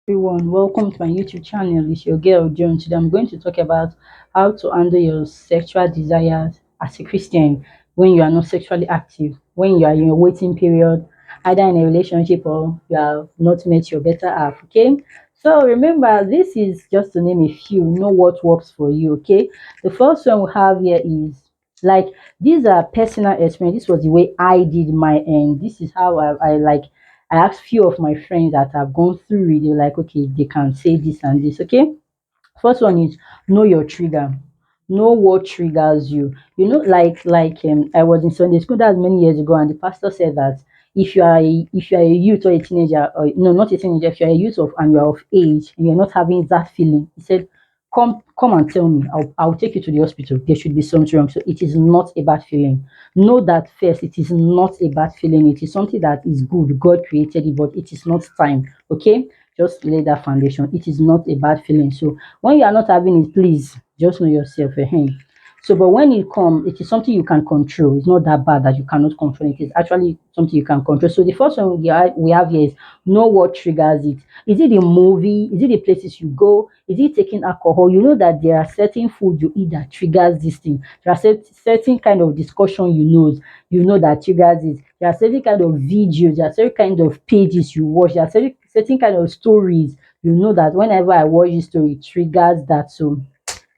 Everyone, welcome to my YouTube channel. It's your girl Joan. Today I'm going to talk about how to handle your sexual desires as a Christian when you are not sexually active, when you are in a waiting period, either in a relationship or you have not met your better half. Okay, so remember, this is just to name a few. Know what works for you. Okay, the first one we have here is like these are personal experience. This was the way I did my end. This is how I asked few of my friends that have gone through it. They're like, okay, they can say this and this. Okay. First one is know your trigger. Know what triggers you. I was in Sunday school that was many years ago, and the pastor said that if you are a youth or a teenager, or no, not a teenager, if you are a youth of and you are of age and you're not having that feeling, he said, come and tell me. I'll take you to the hospital. There should be something wrong. So it is not a bad feeling. Know that first. It is not a bad feeling. It is something that is good. God created it, but it is not time. Okay, just lay that foundation. It is not a bad feeling. So when you are not having it, please just know yourself. So, but when it comes, it is something you can control. It's not that bad that you cannot control it. It's actually something you can control. So the first one we have here is know what triggers it. Is it the movie? Is it the places you go? Is it taking alcohol? You know that there are certain food you eat that triggers this thing. There are certain kind of discussion you know that triggers it. There are certain kind of videos, there are certain kind of pages you watch, there are certain kind of stories. You know that whenever I watch this story, it triggers that. So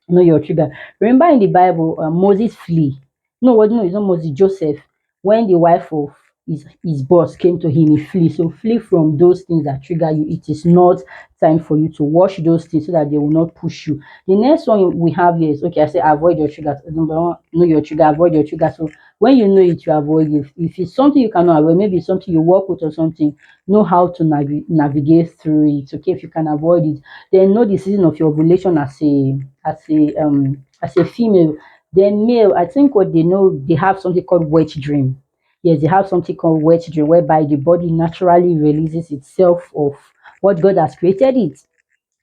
know your trigger. Remember in the Bible, Moses flee. No, no, it's not Moses, Joseph. When the wife of his boss came to him, he flee. So flee from those things that trigger you. It is not time for you to watch those things so that they will not push you. The next one we have here is okay. I say avoid your triggers. Number one, know your trigger, avoid your trigger. So when you know it, you avoid it. If it's something you cannot avoid, maybe it's something you work with or something, know how to navigate through it. Okay, if you can avoid it, then know the season of your ovulation as a female. Then male, I think what they know, they have something called wet dream. Yes, they have something called wet dream whereby the body naturally releases itself of what God has created it.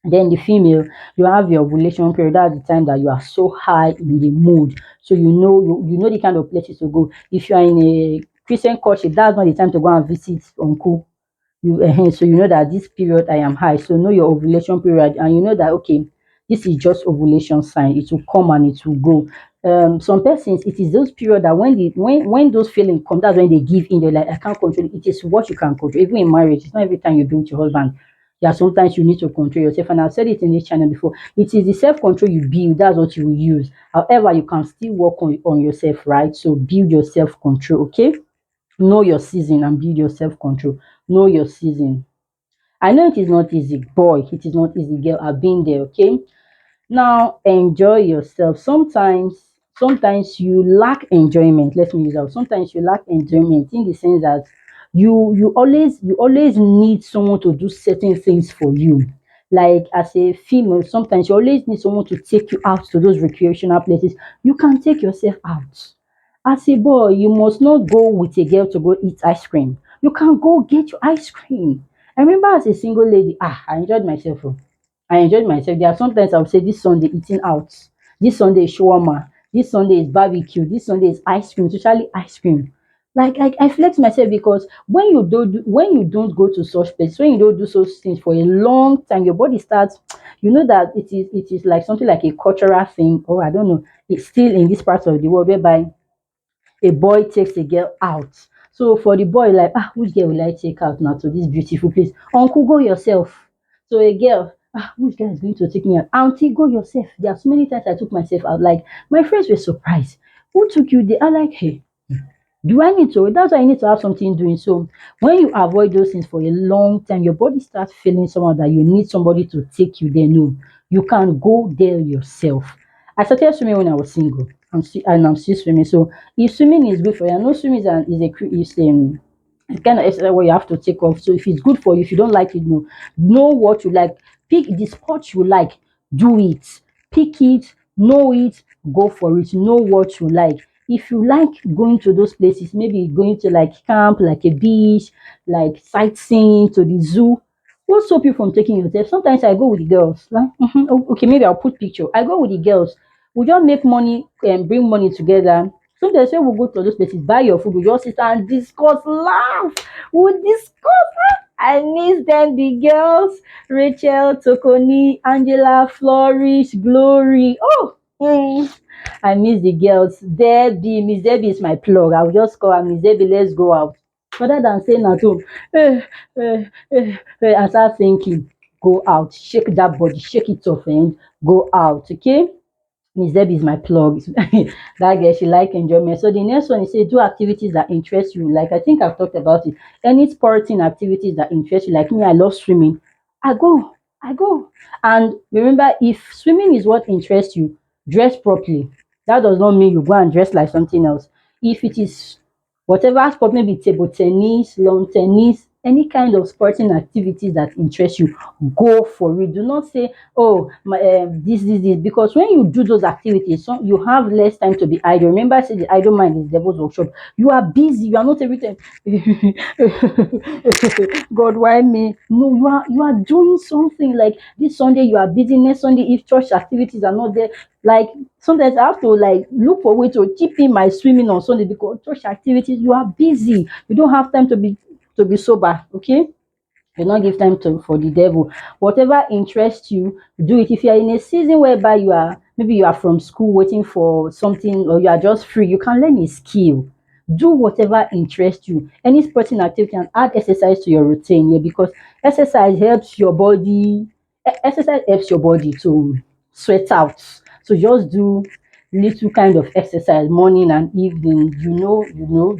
Then the female, you have your ovulation period. That's the time that you are so high in the mood. So you know the kind of places to go. If you are in a Christian culture, that's not the time to go and visit uncle. So you know that this period I am high. So know your ovulation period, and you know that okay, this is just ovulation sign. It will come and it will go. Some persons, it is those period that when those feelings come, that's when they give in. They're like, I can't control it. It is what you can control. Even in marriage, it's not every time you be with your husband. Yeah, sometimes you need to control yourself. And I've said it in this channel before. It is the self-control you build, that's what you will use. However, you can still work on yourself, right? So build your self-control, okay? Know your season and build your self-control. Know your season. I know it is not easy, boy. It is not easy, girl. I've been there, okay? Now enjoy yourself. Sometimes you lack enjoyment. Let me use that. Sometimes you lack enjoyment in the sense that you always need someone to do certain things for you. Like as a female, sometimes you always need someone to take you out to those recreational places. You can take yourself out. As a boy, you must not go with a girl to go eat ice cream. You can go get your ice cream. I remember as a single lady, I enjoyed myself. Oh. I enjoyed myself. There are sometimes I would say this Sunday eating out. This Sunday is shawarma. This Sunday is barbecue. This Sunday is ice cream, especially ice cream. Like I flex myself because when you don't go to such places, when you don't do such things for a long time, your body starts, you know that it is like something like a cultural thing, or I don't know, it's still in this part of the world whereby a boy takes a girl out. So for the boy, like, which girl will I take out now to this beautiful place? Uncle, go yourself. So a girl, which guy is going to take me out? Auntie, go yourself. There are so many times I took myself out. Like my friends were surprised. Who took you there? I like, hey, do I need to? That's why I need to have something doing. So when you avoid those things for a long time, your body starts feeling somehow that you need somebody to take you there. No, you can go there yourself. I started swimming when I was single. I'm still swimming. So if swimming is good for you, I know swimming is a kind of exercise where you have to take off. So if it's good for you, if you don't like it, no, know what you like. Pick the sport you like. Do it. Pick it. Know it. Go for it. Know what you like. If you like going to those places, maybe going to like camp, like a beach, like sightseeing to the zoo, what stop you from taking yourself? Sometimes I go with the girls. Like, okay, maybe I'll put picture. I go with the girls. We just make money and bring money together. Sometimes when we go to those places, buy your food, we just sit and discuss, laugh. We discuss. I miss them, the girls, Rachel, Tokoni, Angela, Flourish, Glory. Oh, I miss the girls. Debbie, Miss Debbie is my plug. I'll just call her Miss Debbie, let's go out. Rather than saying at home, and start thinking, go out, shake that body, shake it off and go out, okay? Miss Debbie is my plug. That girl, she like enjoyment. So the next one is say do activities that interest you. Like I think I've talked about it. Any sporting activities that interest you. Like me, I love swimming. I go, I go. And remember, if swimming is what interests you, dress properly. That does not mean you go and dress like something else. If it is whatever sport, maybe table tennis, lawn tennis, any kind of sporting activities that interest you, go for it. Do not say, oh, this, because when you do those activities, so you have less time to be idle. Remember, I said the idle mind is devil's workshop. You are busy. You are not every time. God, why me? No, you are doing something. Like this Sunday, you are busy. Next Sunday, if church activities are not there, like sometimes I have to like look for a way to keep in my swimming on Sunday because church activities. You are busy. You don't have time to be sober. Okay, do not give time to for the devil. Whatever interests you, do it. If you are in a season whereby you are from school waiting for something or you are just free, you can learn a skill. Do whatever interests you. Any sporting activity and add exercise to your routine. Yeah, because exercise helps your body. Exercise helps your body to sweat out. So just do little kind of exercise morning and evening.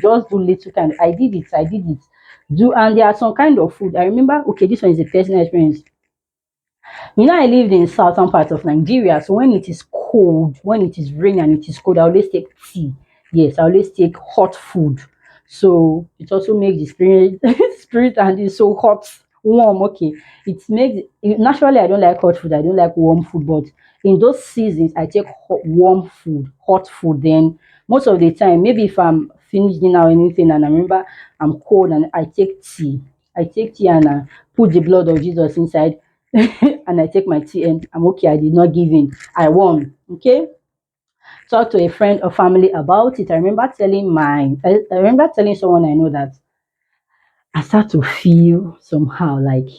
Just do little kind. I did it. Do and there are some kind of food. I remember, okay, this one is a personal experience. I lived in southern part of Nigeria, so when it is cold, when it is rainy and it is cold, I always take tea. Yes, I always take hot food. So it also makes the spirit spirit and it's so hot, warm. Okay, naturally I don't like hot food. I don't like warm food, but in those seasons I take warm food, hot food. Then most of the time, maybe if I'm finished dinner or anything, and I remember I'm cold and I take tea. I take tea and I put the blood of Jesus inside and I take my tea and I'm okay. I did not give in. I won. Okay. Talk to a friend or family about it. I remember telling someone I know that I start to feel somehow like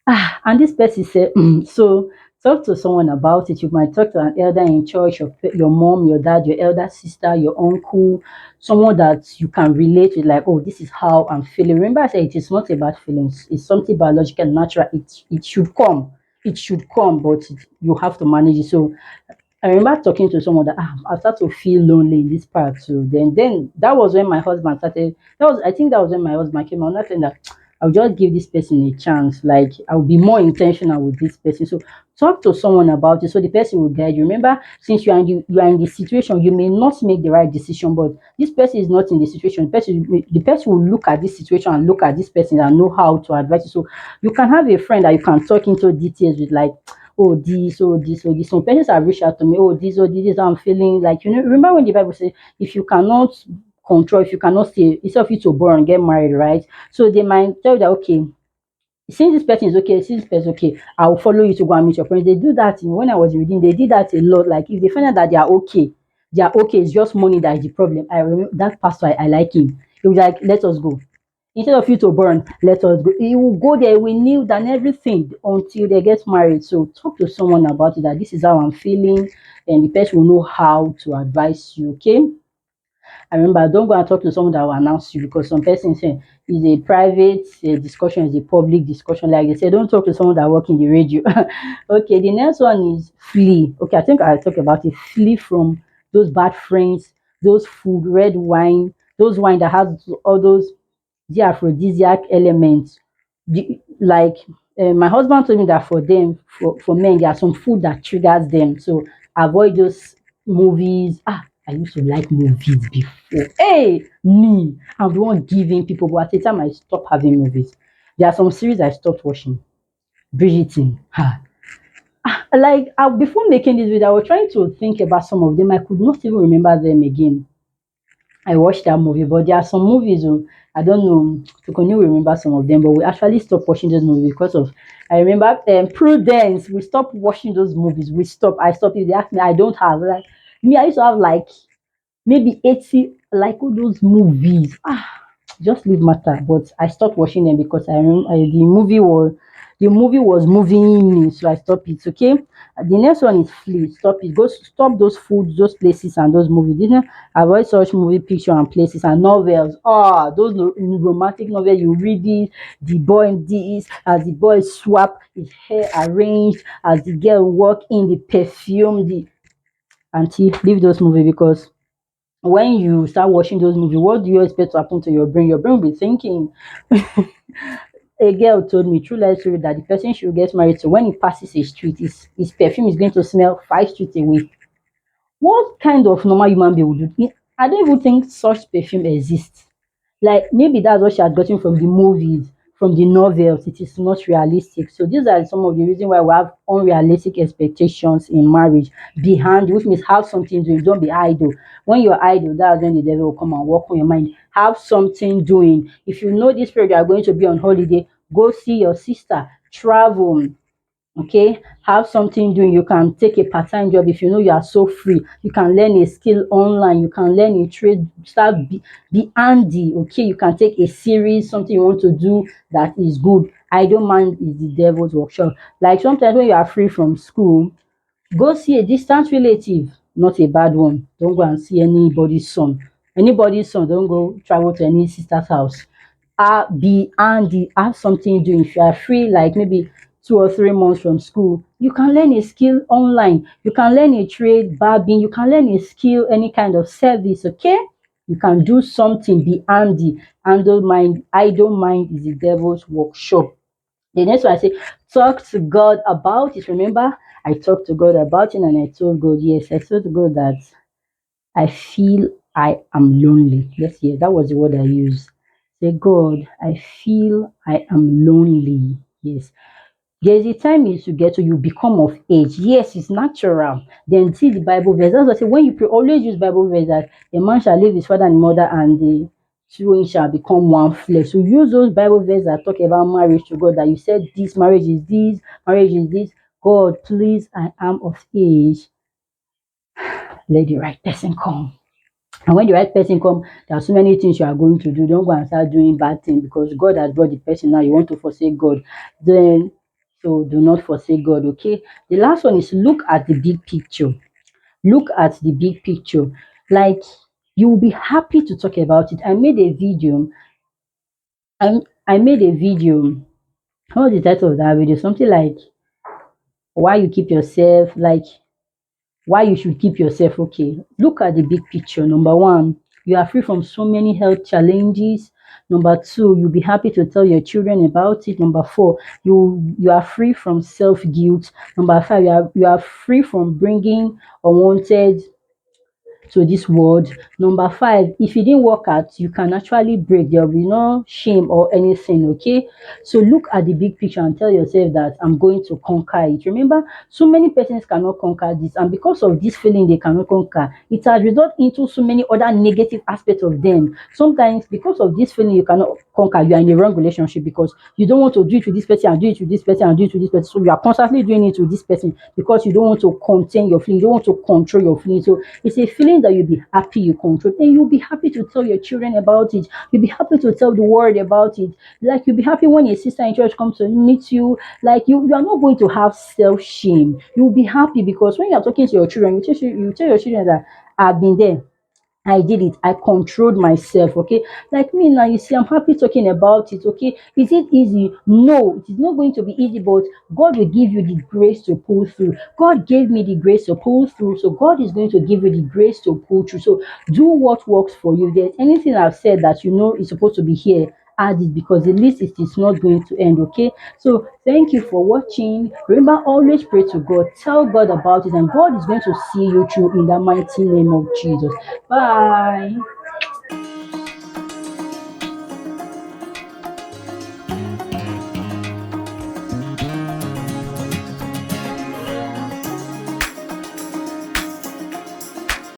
and this person said, so talk to someone about it. You might talk to an elder in church, your mom, your dad, your elder sister, your uncle, someone that you can relate with, like, oh, this is how I'm feeling. Remember, I said it is not about feelings, it's something biological, natural. It should come. It should come, but you have to manage it. So I remember talking to someone that I started to feel lonely in this part too. Then that was when my husband started. I think that was when my husband came out. Not saying that I'll just give this person a chance. Like I'll be more intentional with this person. So talk to someone about it so the person will guide you. Remember, since you are in the situation, you may not make the right decision, but this person is not in the situation. The person will look at this situation and look at this person and know how to advise you. So you can have a friend that you can talk into details with, like, oh this, oh this, oh this. Some persons have reached out to me, oh this, oh this is how I'm feeling. Like, remember when the Bible says if you cannot control, if you cannot stay, instead of you to born and get married, right? So they might tell you that, okay, since this person is okay, since this person is okay, I'll follow you to go and meet your friends. They do that when I was reading, they did that a lot. Like if they find out that they are okay, it's just money that is the problem. I remember that pastor, I like him. He was like, let us go. Instead of you to burn, let us go. He will go there, we kneel and everything until they get married. So talk to someone about it, that this is how I'm feeling, and the person will know how to advise you. Okay. I remember, don't go and talk to someone that will announce you, because some person say is a private discussion, is a public discussion. Like they say, don't talk to someone that work in the radio. Okay, the next one is flee. Okay, I think I talk about it. Flee from those bad friends, those food, red wine, those wine that has all those the aphrodisiac elements. Like my husband told me that for them, for men, there are some food that triggers them. So avoid those movies. I used to like movies before. Hey, me, I'm the one giving people, but at the time I stopped having movies. There are some series I stopped watching. Bridgerton. Like before making this video, I was trying to think about some of them. I could not even remember them again. I watched that movie, but there are some movies. I don't know. Can you remember some of them? But we actually stopped watching those movies because of. I remember Prudence. We stopped watching those movies. We stopped. I stopped. If they ask me, I don't have like me. I used to have like maybe 80 like all those movies. just leave matter. But I stopped watching them because the movie was moving me, so I stopped it. Okay, the next one is flee. Stop it. Go stop those foods, those places, and those movies. Didn't avoid such movie picture and places and novels. Ah, those romantic novels you read it. The boy this as the boy swap his hair arranged as the girl walk in the perfume the auntie leave those movies because when you start watching those movies, what do you expect to happen to your brain? Your brain will be thinking. A girl told me, true life story, that the person she will get married to, when he passes a street, his perfume is going to smell 5 streets away. What kind of normal human being would do? I don't even think such perfume exists. Like maybe that's what she had gotten from the movies, from the novels. It is not realistic. So these are some of the reasons why we have unrealistic expectations in marriage behind, which means have something doing. Don't be idle. When you're idle, that's when the devil will come and work on your mind. Have something doing. If you know this period you are going to be on holiday, go see your sister, travel. Okay, have something doing. You can take a part-time job if you know you are so free. You can learn a skill online, you can learn a trade, be handy. Okay, you can take a series, something you want to do that is good. I don't mind is the devil's workshop. Like sometimes when you are free from school, go see a distant relative, not a bad one. Don't go and see anybody's son. Anybody's son, don't go travel to any sister's house. Be handy, have something doing. If you are free, like maybe 2 or 3 months from school, you can learn a skill online. You can learn a trade, barbing. You can learn a skill, any kind of service. Okay, you can do something. Be handy. And don't mind. I don't mind is the devil's workshop. The next one I say, talk to God about it. Remember, I talked to God about it and I told God, yes, I told God that I feel I am lonely. Yes, yeah, that was the word I used. Say, God, I feel I am lonely. Yes. There is a time you should get to you become of age. Yes, it's natural. Then see the Bible verse. That's what I say. When you pray, always use Bible verse that a man shall leave his father and mother, and the two shall become one flesh. So use those Bible verses that talk about marriage to God. That you said this marriage is this, marriage is this. God, please, I am of age. Let the right person come. And when the right person come, there are so many things you are going to do. Don't go and start doing bad things because God has brought the person now. You want to forsake God. Then so do not forsake God. Okay. The last one is look at the big picture. Look at the big picture. Like you will be happy to talk about it. I made a video. I made a video. What was the title of that video? Something like why you keep yourself like why you should keep yourself okay. Look at the big picture. Number one, you are free from so many health challenges. Number two, you'll be happy to tell your children about it. Number four, you are free from self guilt. Number five, you are free from bringing unwanted to this world. Number five, if it didn't work out, you can actually break. There will be no shame or anything. Okay. So look at the big picture and tell yourself that I'm going to conquer it. Remember, so many persons cannot conquer this, and because of this feeling they cannot conquer, it has resulted into so many other negative aspects of them. Sometimes because of this feeling you cannot conquer, you are in a wrong relationship because you don't want to do it with this person and do it with this person and do it with this person. So you are constantly doing it with this person because you don't want to contain your feelings, you don't want to control your feelings. So it's a feeling that you'll be happy you control, and you'll be happy to tell your children about it. You'll be happy to tell the world about it. Like you'll be happy when a sister in church comes to meet you. Like you are not going to have self shame. You'll be happy because when you are talking to your children, you tell your children that I've been there. I did it. I controlled myself. Okay. Like me now, you see, I'm happy talking about it. Okay. Is it easy? No, it is not going to be easy, but God will give you the grace to pull through. God gave me the grace to pull through. So God is going to give you the grace to pull through. So do what works for you. If there's anything I've said that you know is supposed to be here, add it because the list is not going to end. Okay. So thank you for watching. Remember, always pray to God. Tell God about it, and God is going to see you through in the mighty name of Jesus. Bye.